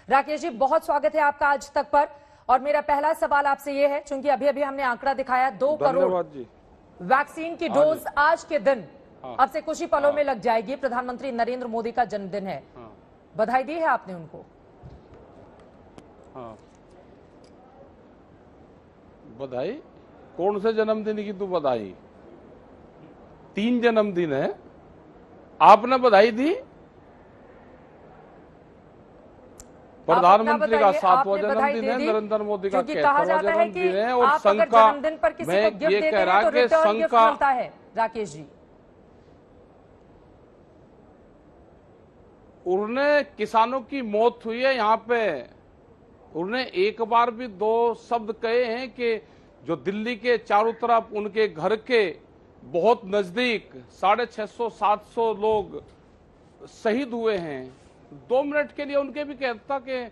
राकेश जी, बहुत स्वागत है आपका आज तक पर। और मेरा पहला सवाल आपसे ये है, क्योंकि अभी अभी हमने आंकड़ा दिखाया 2 करोड़ वैक्सीन की डोज आज के दिन अब से कुछ ही पलों में लग जाएगी। प्रधानमंत्री नरेंद्र मोदी का जन्मदिन है, बधाई दी है आपने उनको? बधाई? कौन से जन्मदिन की तू बधाई? 3 जन्मदिन है, आपने बधाई दी? प्रधानमंत्री का 7वां जन्मदिन है, नरेंद्र मोदी का 71वां जन्मदिन है, और संघ का मैं ये कह रहा कि संघ का है। राकेश जी, उन्होंने किसानों की मौत हुई है यहाँ पे, उन्होंने एक बार भी 2 शब्द कहे हैं कि जो दिल्ली के चारों तरफ उनके घर के बहुत नजदीक 650-700 लोग शहीद हुए हैं। 2 मिनट के लिए उनके भी कह देता कि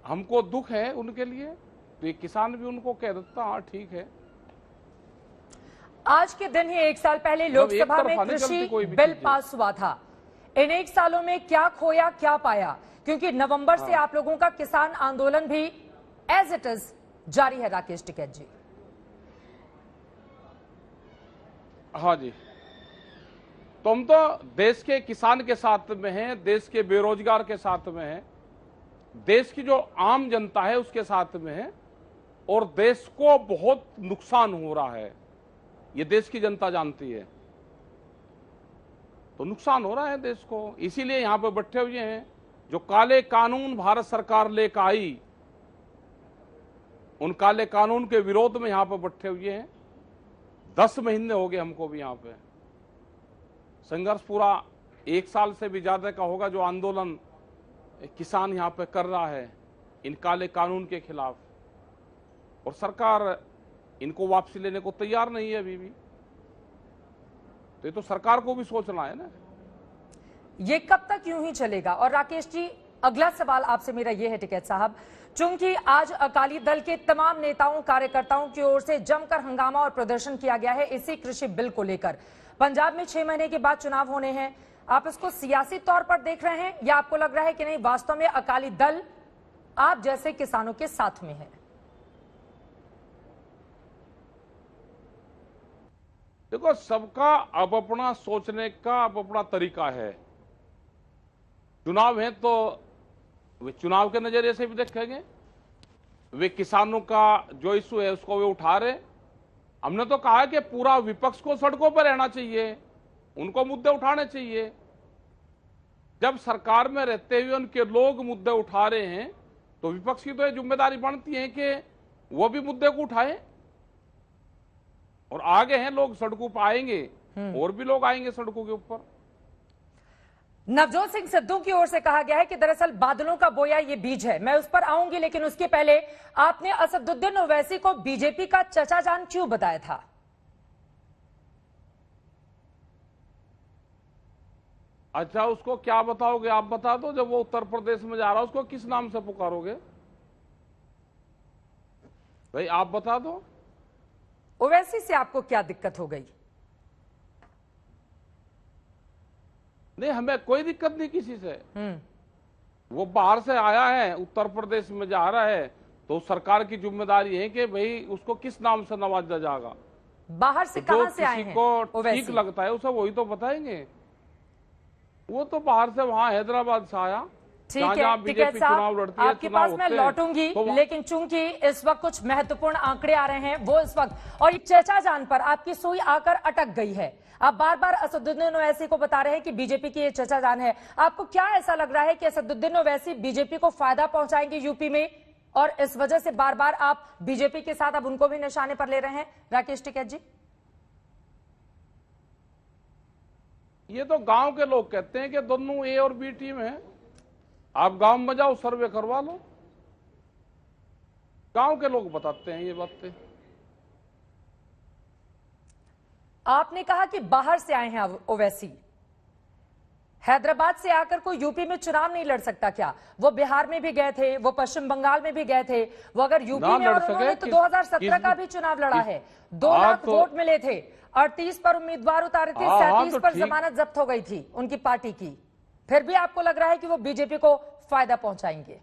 हमको दुख है उनके लिए, तो ये किसान भी उनको कह देता हाँ ठीक है। आज के दिन ही 1 साल पहले लोकसभा में कृषि बिल पास हुआ था। इन 1 सालों में क्या खोया क्या पाया? क्योंकि नवंबर से आप लोगों का किसान आंदोलन भी एज इट इज जारी है। राकेश टिकैत जी। हाँ जी, तो हम तो देश के किसान के साथ में हैं, देश के बेरोजगार के साथ में हैं, देश की जो आम जनता है उसके साथ में है, और देश को बहुत नुकसान हो रहा है, ये देश की जनता जानती है। तो नुकसान हो रहा है देश को, इसीलिए यहां पर बैठे हुए हैं। जो काले कानून भारत सरकार लेकर आई, उन काले कानून के विरोध में यहां पर बैठे हुए हैं। 10 महीने हो गए हमको भी यहां पे संघर्ष, पूरा 1 साल से भी ज्यादा का होगा जो आंदोलन किसान यहां पे कर रहा है इन काले कानून के खिलाफ, और सरकार इनको वापसी लेने को तैयार नहीं है अभी भी। तो ये तो सरकार को भी सोचना है ना, ये कब तक यूं ही चलेगा? और राकेश जी, अगला सवाल आपसे मेरा ये है टिकैत साहब, चूंकि आज अकाली दल के तमाम नेताओं कार्यकर्ताओं की ओर से जमकर हंगामा और प्रदर्शन किया गया है इसी कृषि बिल को लेकर। पंजाब में 6 महीने के बाद चुनाव होने हैं, आप इसको सियासी तौर पर देख रहे हैं या आपको लग रहा है कि नहीं, वास्तव में अकाली दल आप जैसे किसानों के साथ में है? देखो, सबका अब अपना सोचने का अब अपना तरीका है। चुनाव है तो वे चुनाव के नजरिए से भी देखेंगे, वे किसानों का जो इशू है उसको वे उठा रहे। हमने तो कहा कि पूरा विपक्ष को सड़कों पर रहना चाहिए, उनको मुद्दे उठाने चाहिए। जब सरकार में रहते हुए उनके लोग मुद्दे उठा रहे हैं तो विपक्ष की तो ये जिम्मेदारी बनती है कि वो भी मुद्दे को उठाए। और आगे हैं लोग, सड़कों पर आएंगे, और भी लोग आएंगे सड़कों के ऊपर। नवजोत सिंह सिद्धू की ओर से कहा गया है कि दरअसल बादलों का बोया ये बीज है। मैं उस पर आऊंगी, लेकिन उसके पहले आपने असदुद्दीन ओवैसी को बीजेपी का चचा जान क्यों बताया था? अच्छा, उसको क्या बताओगे? आप बता दो। जब वो उत्तर प्रदेश में जा रहा है उसको किस नाम से पुकारोगे भाई? आप बता दो। ओवैसी से आपको क्या दिक्कत हो गई? नहीं, हमें कोई दिक्कत नहीं किसी से। वो बाहर से आया है, उत्तर प्रदेश में जा रहा है, तो सरकार की जिम्मेदारी है कि भाई उसको किस नाम से नवाजा जाएगा। बाहर से कहां से आए हैं? को ठीक लगता है उसे वही तो बताएंगे। वो तो बाहर से, वहां हैदराबाद से आया। ठीक है टिकैत साहब, आपके पास मैं लौटूंगी, लेकिन चूंकि इस वक्त कुछ महत्वपूर्ण आंकड़े आ रहे हैं वो इस वक्त, और चचा जान पर आपकी सुई आकर अटक गई है। आप बार बार असदुद्दीन ओवैसी को बता रहे हैं कि बीजेपी की ये चचा जान है। आपको क्या ऐसा लग रहा है कि असदुद्दीन ओवैसी बीजेपी को फायदा पहुंचाएंगे यूपी में, और इस वजह से बार बार आप बीजेपी के साथ अब उनको भी निशाने पर ले रहे हैं? राकेश टिकैत जी, ये तो गांव के लोग कहते हैं कि दोनों ए और बी टीम है। आप गांव में जाओ, सर्वे करवा लो, गांव के लोग बताते हैं ये बातें। आपने कहा कि बाहर से आए हैं ओवैसी, हैदराबाद से आकर कोई यूपी में चुनाव नहीं लड़ सकता क्या? वो बिहार में भी गए थे, वो पश्चिम बंगाल में भी गए थे, वो अगर यूपी में, और उन्होंने तो 2017 का भी चुनाव लड़ा है, 2 लाख वोट मिले थे, 38 पर उम्मीदवार उतारे थे, 37 पर जमानत जब्त हो गई थी उनकी पार्टी की, फिर भी आपको लग रहा है कि वो बीजेपी को फायदा पहुंचाएंगे?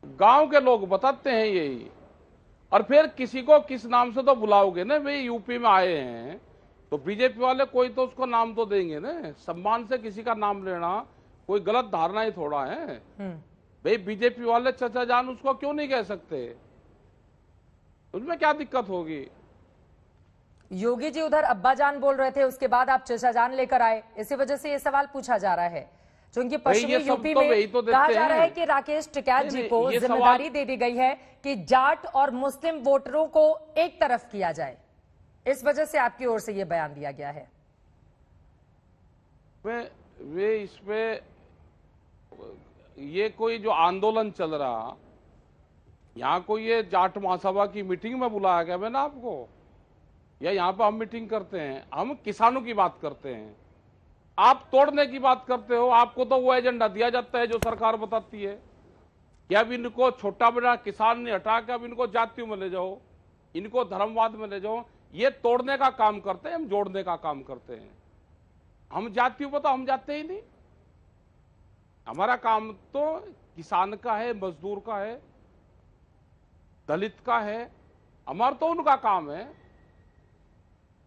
गांव के लोग बताते हैं यही। और फिर किसी को किस नाम से तो बुलाओगे ना, भाई यूपी में आए हैं तो बीजेपी वाले कोई तो उसको नाम तो देंगे ना। सम्मान से किसी का नाम लेना कोई गलत धारणा ही थोड़ा है। भाई बीजेपी वाले चचा जान उसको क्यों नहीं कह सकते, उसमें क्या दिक्कत होगी? योगी जी उधर अब्बा जान बोल रहे थे, उसके बाद आप चचा जान लेकर आए, इसी वजह से ये सवाल पूछा जा रहा है। क्योंकि पश्चिमी यूपी में कहा जा रहा है कि राकेश टिकैत जी को जिम्मेदारी दे दी गई है कि जाट और मुस्लिम वोटरों को एक तरफ किया जाए, इस वजह से आपकी ओर से यह बयान दिया गया है। वे इसमें ये कोई जो आंदोलन चल रहा, यहाँ कोई ये जाट महासभा की मीटिंग में बुलाया गया मैंने आपको, या यहाँ पे हम मीटिंग करते हैं? हम किसानों की बात करते हैं, आप तोड़ने की बात करते हो। आपको तो वो एजेंडा दिया जाता है जो सरकार बताती है कि अब इनको छोटा बड़ा किसान ने हटा के अब इनको जातियों में ले जाओ, इनको धर्मवाद में ले जाओ। ये तोड़ने का काम करते हैं, हम जोड़ने का काम करते हैं। हम जातियों पर तो हम जाते ही नहीं। हमारा काम तो किसान का है, मजदूर का है, दलित का है, हमारा तो उनका काम है।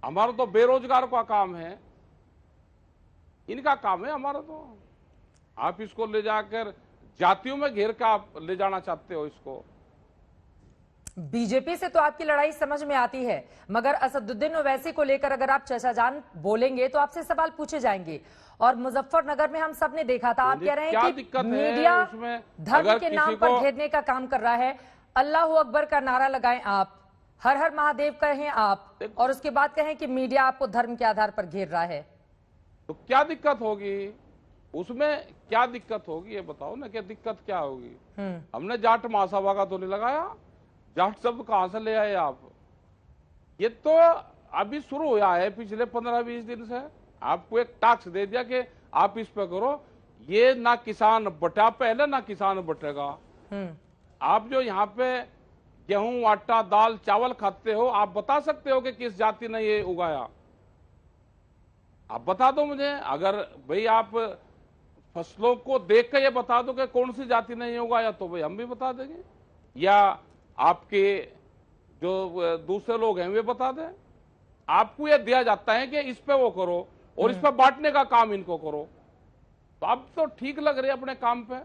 हमारा तो बेरोजगार का काम है, इनका काम है हमारा तो। आप इसको ले जाकर जातियों में घेर के आप ले जाना चाहते हो इसको। बीजेपी से तो आपकी लड़ाई समझ में आती है, मगर असदुद्दीन ओवैसी को लेकर अगर आप चचा जान बोलेंगे तो आपसे सवाल पूछे जाएंगे। और मुजफ्फरनगर में हम सब ने देखा था, आप कह रहे हैं कि मीडिया धर्म के नाम पर घेरने का काम कर रहा है। अल्लाह अकबर का नारा लगाएं आप, हर हर महादेव कहें आप, और उसके बाद कहें कि मीडिया आपको धर्म के आधार पर घेर रहा है, तो क्या दिक्कत होगी? उसमें क्या दिक्कत होगी ये बताओ ना, क्या दिक्कत क्या होगी? हमने जाट महासभा का तो नहीं लगाया। जाट शब्द कहां से ले आए आप? ये तो अभी शुरू हुआ है पिछले 15-20 दिन से। आपको एक टास्क दे दिया कि आप इस पे करो, ये ना किसान बटा पहले ना किसान बटेगा। आप जो यहाँ पे गेहूं आटा दाल चावल खाते हो, आप बता सकते हो कि किस जाति ने ये उगाया? आप बता दो मुझे। अगर भाई आप फसलों को देख के ये बता दो कि कौन सी जाति ने ये उगाया, तो भाई हम भी बता देंगे, या आपके जो दूसरे लोग हैं वे बता दें। आपको ये दिया जाता है कि इस पे वो करो और इस पे बांटने का काम इनको करो। तो आप तो ठीक लग रहे अपने काम पे।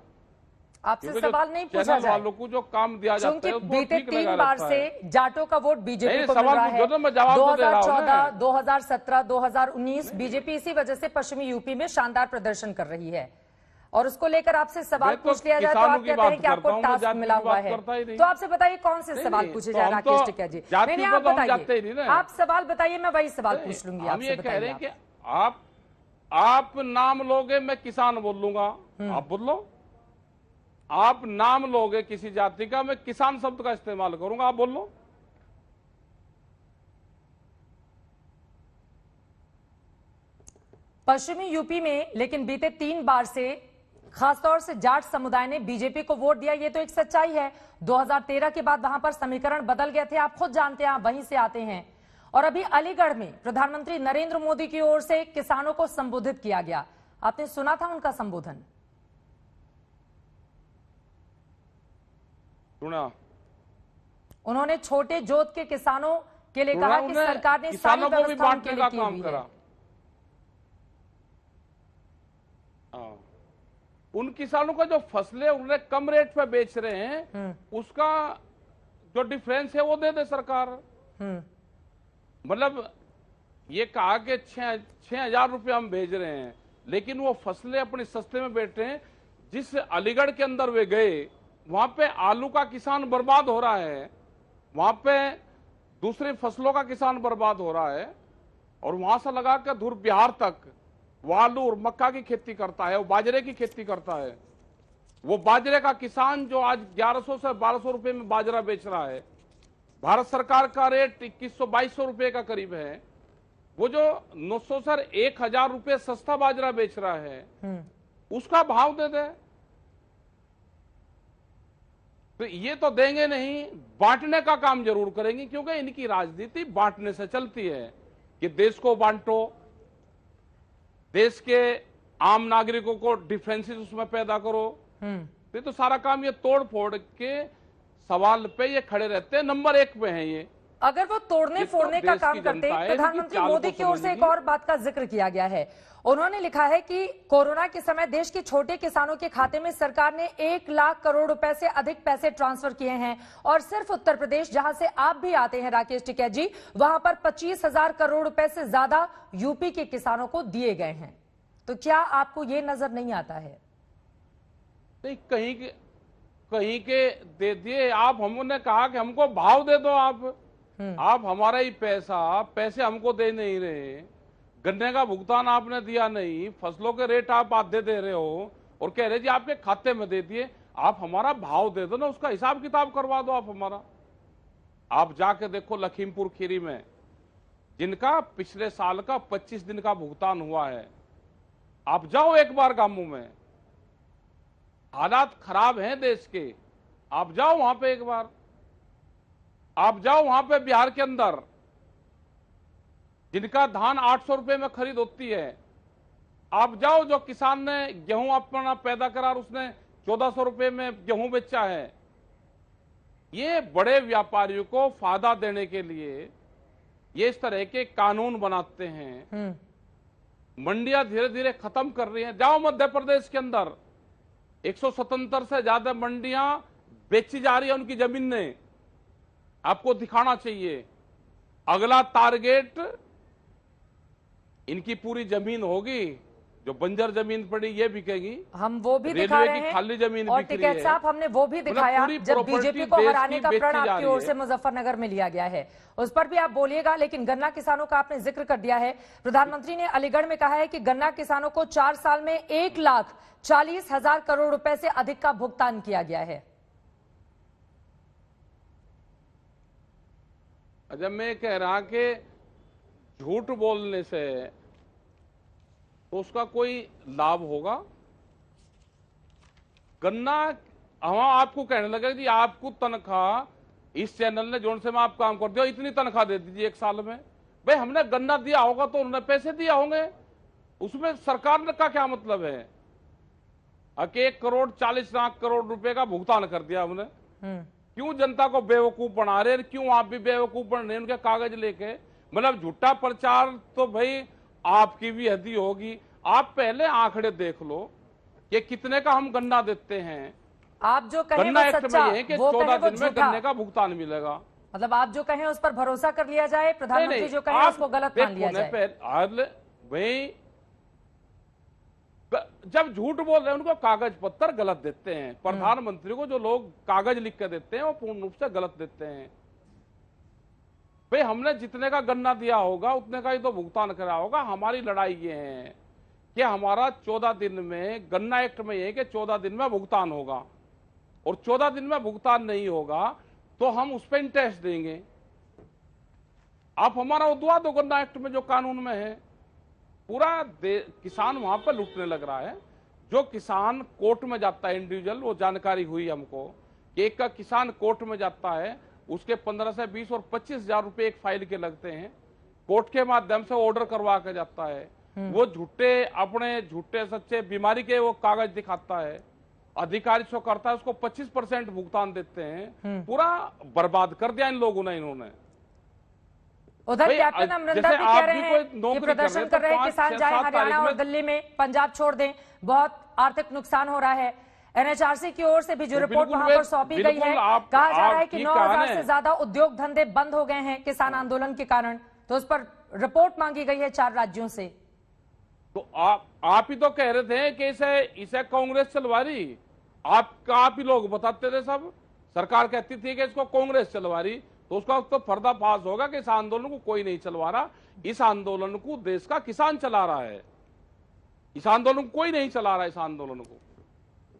आपसे सवाल नहीं पूछा जाए वालों को जो काम दिया जाता है, बीते 3 बार से जाटों का वोट बीजेपी को मिल रहा है। 2014, 2017, 2019 बीजेपी इसी वजह से पश्चिमी यूपी में शानदार प्रदर्शन कर रही है। और उसको लेकर आपसे सवाल पूछ लिया जाए तो आप कहते हैं कि आपको टास्क मिला हुआ है। तो आपसे बताइए कौन से सवाल पूछे जाए राकेश टिकैत जी? नहीं, आप बताइए, आप सवाल बताइए, मैं वही सवाल पूछ लूंगी आपसे। बताइए, आप नाम लोगे, मैं किसान बोल लूंगा, आप बोल लो। आप नाम लोगे किसी जाति का, मैं किसान शब्द का इस्तेमाल करूंगा, आप बोल लो। पश्चिमी यूपी में लेकिन बीते 3 बार से खासतौर से जाट समुदाय ने बीजेपी को वोट दिया, ये तो एक सच्चाई है। 2013 के बाद वहां पर समीकरण बदल गए थे, आप खुद जानते हैं, आप वहीं से आते हैं। और अभी अलीगढ़ में प्रधानमंत्री नरेंद्र मोदी की ओर से किसानों को संबोधित किया गया, आपने सुना था उनका संबोधन? सुना। उन्होंने छोटे जोत के किसानों के लिए कहा कि सरकार ने किसानों को भी बांटने का काम करा। उन किसानों का जो फसलें उन्हें कम रेट पे बेच रहे हैं, उसका जो डिफरेंस है वो दे दे सरकार। मतलब ये कहा कि 6,000 रुपये हम भेज रहे हैं, लेकिन वो फसलें अपनी सस्ते में बेच रहे हैं। जिस अलीगढ़ के अंदर वे गए, वहां पे आलू का किसान बर्बाद हो रहा है, वहां पे दूसरी फसलों का किसान बर्बाद हो रहा है। और वहां से लगा कर दूर बिहार तक वो आलू और मक्का की खेती करता है, वो बाजरे की खेती करता है। वो बाजरे का किसान जो आज 1100 से 1200 रुपए में बाजरा बेच रहा है, भारत सरकार का रेट 2100-2200 रुपए का करीब है। वो जो 900 से 1000 रुपए सस्ता बाजरा बेच रहा है, उसका भाव दे दे। तो ये तो देंगे नहीं, बांटने का काम जरूर करेंगे, क्योंकि इनकी राजनीति बांटने से चलती है कि देश को बांटो, देश के आम नागरिकों को डिफरेंसेस उसमें पैदा करो। तो सारा काम ये तोड़ फोड़ के सवाल पे ये खड़े रहते हैं, नंबर 1 पे हैं ये। अगर वो तोड़ने फोड़ने का काम करते, प्रधानमंत्री मोदी की ओर से एक और बात का जिक्र किया गया है। उन्होंने लिखा है कि कोरोना के समय देश के छोटे किसानों के खाते में सरकार ने 1 लाख करोड़ रुपए से अधिक पैसे ट्रांसफर किए हैं और सिर्फ उत्तर प्रदेश, जहां से आप भी आते हैं राकेश टिकैत जी, वहां पर 25,000 करोड़ रुपए से ज्यादा यूपी के किसानों को दिए गए हैं। तो क्या आपको ये नजर नहीं आता है? नहीं, कहीं के दे दिए आप। हमने कहा कि हमको भाव दे दो आप हमारा ही पैसे हमको दे नहीं रहे, गन्ने का भुगतान आपने दिया नहीं, फसलों के रेट आप आधे दे रहे हो और कह रहे जी आपके खाते में दे दिए। आप हमारा भाव दे दो ना, उसका हिसाब किताब करवा दो आप हमारा। आप जाके देखो लखीमपुर खीरी में, जिनका पिछले साल का 25 दिन का भुगतान हुआ है, आप जाओ एक बार गांवों में, हालात खराब हैं देश के, आप जाओ वहां पे एक बार। आप जाओ वहां पे बिहार के अंदर, जिनका धान 800 रुपए में खरीद होती है, आप जाओ जो किसान ने गेहूं अपना पैदा करा और उसने 1400 रुपए में गेहूं बेचा है। ये बड़े व्यापारियों को फायदा देने के लिए ये इस तरह के कानून बनाते हैं। मंडियां धीरे धीरे खत्म कर रही हैं। जाओ मध्य प्रदेश के अंदर 177 से ज्यादा मंडियां बेची जा रही है उनकी जमीन ने, आपको दिखाना चाहिए। अगला टारगेट इनकी पूरी जमीन होगी, जो बंजर जमीन पड़ी ये बिकेगी, हम वो भी दिखा रहे हैं। खाली जमीन और टिकैत साहब, हमने वो भी दिखाया जब बीजेपी को हराने का प्रण आपकी ओर से मुजफ्फरनगर में लिया गया है, उस पर भी आप बोलिएगा। लेकिन गन्ना किसानों का आपने जिक्र कर दिया है। प्रधानमंत्री ने अलीगढ़ में कहा है कि गन्ना किसानों को 4 साल में 1,40,000 करोड़ रुपए से अधिक का भुगतान किया गया है। जब मैं कह रहा कि झूठ बोलने से तो उसका कोई लाभ होगा? गन्ना हम आपको कहने लगे जी आपको तनख्वाह इस चैनल ने जोन से में आप काम कर दिया, इतनी तनख्वाह दे दीजिए 1 साल में। भाई हमने गन्ना दिया होगा तो उन्होंने पैसे दिए होंगे, उसमें सरकार का क्या मतलब है? 1,40,00,000 करोड़ रुपए का भुगतान कर दिया हमने। क्यों जनता को बेवकूफ बना रहे हैं? क्यों आप भी बेवकूफ बन रहे हैं उनके कागज लेके? मतलब झूठा प्रचार तो भाई आपकी भी हदी होगी। आप पहले आंकड़े देख लो कि कितने का हम गन्ना देते हैं। आप जो कहें गन्ना वो एक्ट सच्चा, में है कि वो 14 कहें दिन में गन्ने का भुगतान मिलेगा। मतलब आप जो कहें उस पर भरोसा कर लिया जाए, प्रधानमंत्री जो कहें उसको गलत मान लिया जाए। भाई जब झूठ बोल रहे हैं उनको कागज पत्तर गलत देते हैं। प्रधानमंत्री को जो लोग कागज लिख के देते हैं वो पूर्ण रूप से गलत देते हैं। भाई हमने जितने का गन्ना दिया होगा उतने का ही तो भुगतान करा होगा। हमारी लड़ाई ये है कि हमारा 14 दिन में, गन्ना एक्ट में ये है कि 14 दिन में भुगतान होगा, और 14 दिन में भुगतान नहीं होगा तो हम उस पर इंटरेस्ट देंगे। आप हमारा उदवा दो गन्ना एक्ट में जो कानून में है। पूरा किसान वहां पर लुटने लग रहा है। जो किसान कोर्ट में जाता है इंडिविजुअल, वो जानकारी हुई हमको कि एक का किसान कोर्ट में जाता है, उसके 15 से 20 और 25,000 रुपए एक फाइल के लगते हैं। कोर्ट के माध्यम से ऑर्डर करवा के जाता है। वो अपने झूठे सच्चे बीमारी के वो कागज दिखाता है, अधिकारी से करता है, उसको 25% भुगतान देते हैं। पूरा बर्बाद कर दिया इन लोगों ने। इन्होंने उधर कैप्टन अमरिंदर भी कह रहे हैं कि प्रदर्शन कर रहे हैं किसान, चाहे हरियाणा और दिल्ली में, पंजाब छोड़ दें, बहुत आर्थिक नुकसान हो रहा है। एनएचआरसी की ओर से भी जो रिपोर्ट वहां पर सौंपी गई है, कहा जा रहा है कि 9,000 से ज्यादा उद्योग धंधे बंद हो गए हैं किसान आंदोलन के कारण। तो उस पर रिपोर्ट मांगी गई है 4 राज्यों से। तो आप ही तो कह रहे थे कि इसे कांग्रेस चलवा रही। आप ही लोग बताते थे, सब सरकार कहती थी कि इसको कांग्रेस चलवा रही। तो उसका तो पर्दाफाश होगा कि इस आंदोलन को कोई नहीं चलवा रहा। इस आंदोलन को देश का किसान चला रहा है। इस आंदोलन को कोई नहीं चला रहा। इस आंदोलन को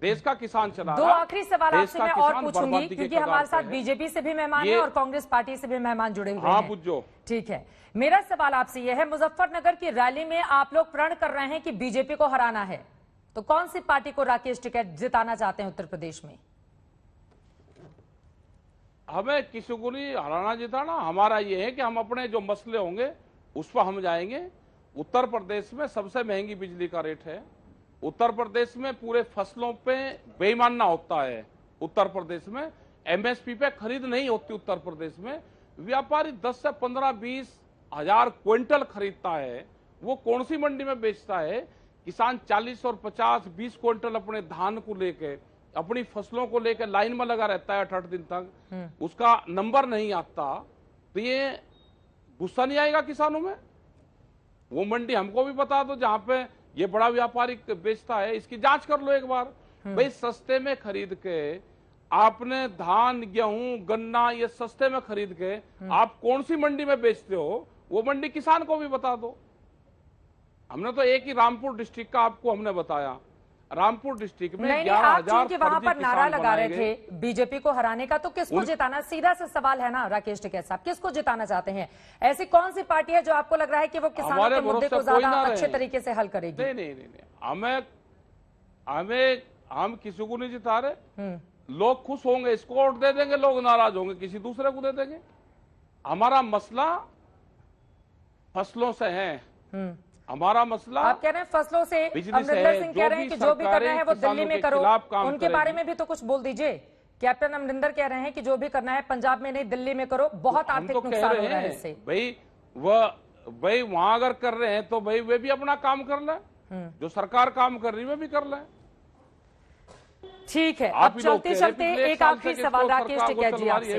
देश का किसान चला रहा है। 2 आखिरी सवाल आपसे मैं और पूछूंगी, क्योंकि हमारे साथ बीजेपी से भी मेहमान है और कांग्रेस पार्टी से भी मेहमान जुड़े हुए हैं। पूछो। ठीक है, मेरा सवाल आपसे यह है, मुजफ्फरनगर की रैली में आप लोग प्रण कर रहे हैं कि बीजेपी को हराना है, तो कौन सी पार्टी को राकेश टिकैत जिताना चाहते हैं उत्तर प्रदेश में? हमें किसी को नहीं हराना जिताना। हमारा ये है कि हम अपने जो मसले होंगे उस पर हम जाएंगे। उत्तर प्रदेश में सबसे महंगी बिजली का रेट है, उत्तर प्रदेश में पूरे फसलों पे बेईमानना होता है। उत्तर प्रदेश में एमएसपी पे खरीद नहीं होती। उत्तर प्रदेश में व्यापारी 10 से 15-20 हजार क्विंटल खरीदता है, वो कौन सी मंडी में बेचता है? किसान 40 और 50-20 क्विंटल अपने धान को लेके, अपनी फसलों को लेकर लाइन में लगा रहता है 8-8 दिन तक, उसका नंबर नहीं आता, तो ये गुस्सा नहीं आएगा किसानों में? वो मंडी हमको भी बता दो जहां पे ये बड़ा व्यापारी बेचता है, इसकी जांच कर लो एक बार। भाई सस्ते में खरीद के आपने धान, गेहूं, गन्ना ये सस्ते में खरीद के आप कौन सी मंडी में बेचते हो, वो मंडी किसान को भी बता दो। हमने तो एक ही रामपुर डिस्ट्रिक्ट का आपको हमने बताया। रामपुर डिस्ट्रिक्ट में 11,000 की वहां पर नारा लगा रहे थे बीजेपी को हराने का, तो किसको जिताना? सीधा सा सवाल है ना राकेश टिकैत साहब, किसको जिताना चाहते हैं? ऐसी कौन सी पार्टी है जो आपको लग रहा है कि वो किसानों के मुद्दे को ज्यादा अच्छे तरीके से हल करेगी? नहीं, हम किसी को नहीं जिता रहे। लोग खुश होंगे, इसको वोट दे देंगे, लोग नाराज होंगे, किसी दूसरे को दे देंगे। हमारा मसला फसलों से है। हमारा मसला, आप कह रहे हैं फसलों से, अमरिंदर सिंह कह रहे हैं कि जो भी करना है वो दिल्ली में करो, उनके बारे में भी तो कुछ बोल दीजिए। कैप्टन अमरिंदर कह रहे हैं कि जो भी करना है पंजाब में नहीं दिल्ली में करो, बहुत आर्थिक नुकसान हो रहा है इससे। भाई वहां अगर कर रहे हैं तो भाई वे भी अपना काम कर ले, जो सरकार काम कर रही है वे भी कर ले। ठीक है, अब चलते चलते एक आखिरी सवाल राकेश टिकैत जी आपसे,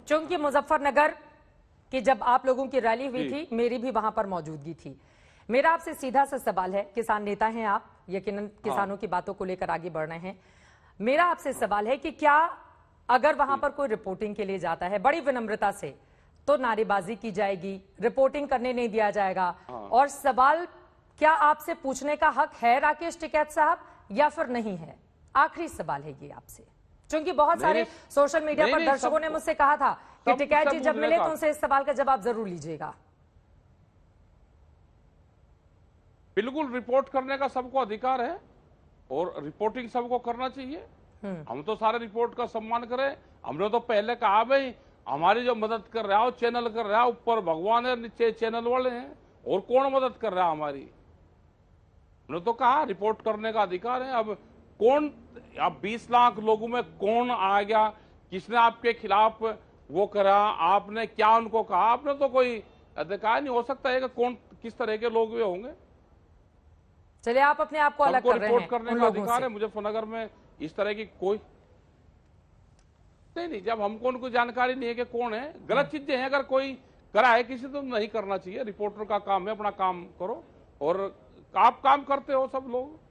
क्योंकि मुजफ्फरनगर की जब आप लोगों की रैली हुई थी, मेरी भी वहां पर मौजूदगी थी। मेरा आपसे सीधा सा सवाल है, किसान नेता हैं आप, यकीनन किसानों की बातों को लेकर आगे बढ़ रहे हैं। मेरा आपसे सवाल है कि क्या अगर वहां पर कोई रिपोर्टिंग के लिए जाता है बड़ी विनम्रता से, तो नारेबाजी की जाएगी, रिपोर्टिंग करने नहीं दिया जाएगा? और सवाल क्या आपसे पूछने का हक है राकेश टिकैत साहब या फिर नहीं है? आखिरी सवाल है ये आपसे, क्योंकि बहुत सारे सोशल मीडिया पर दर्शकों ने मुझसे कहा था कि टिकैत जी जब मिले तो उनसे इस सवाल का जवाब जरूर लीजिएगा। बिल्कुल, रिपोर्ट करने का सबको अधिकार है और रिपोर्टिंग सबको करना चाहिए। हम तो सारे रिपोर्ट का सम्मान करें। हमने तो पहले कहा भाई हमारी जो मदद कर रहा है चैनल कर रहा है, ऊपर भगवान है, नीचे चैनल वाले हैं, और कौन मदद कर रहा है हमारी? हमने तो कहा रिपोर्ट करने का अधिकार है। अब कौन, अब 20 लाख लोगों में कौन आ गया, किसने आपके खिलाफ वो करा, आपने क्या उनको कहा? आपने तो कोई अधिकार नहीं। हो सकता है कि कौन किस तरह के लोग वे होंगे। चलिए, आप अपने आप को अलग कर रहे हैं। रिपोर्ट करने का अधिकार है मुजफ्फरनगर में, इस तरह की कोई नहीं। जब हमको उनको जानकारी नहीं है कि कौन है, गलत चीजें हैं अगर कोई करा है किसी, तो नहीं करना चाहिए। रिपोर्टर का काम है, अपना काम करो, और आप काम करते हो सब लोग।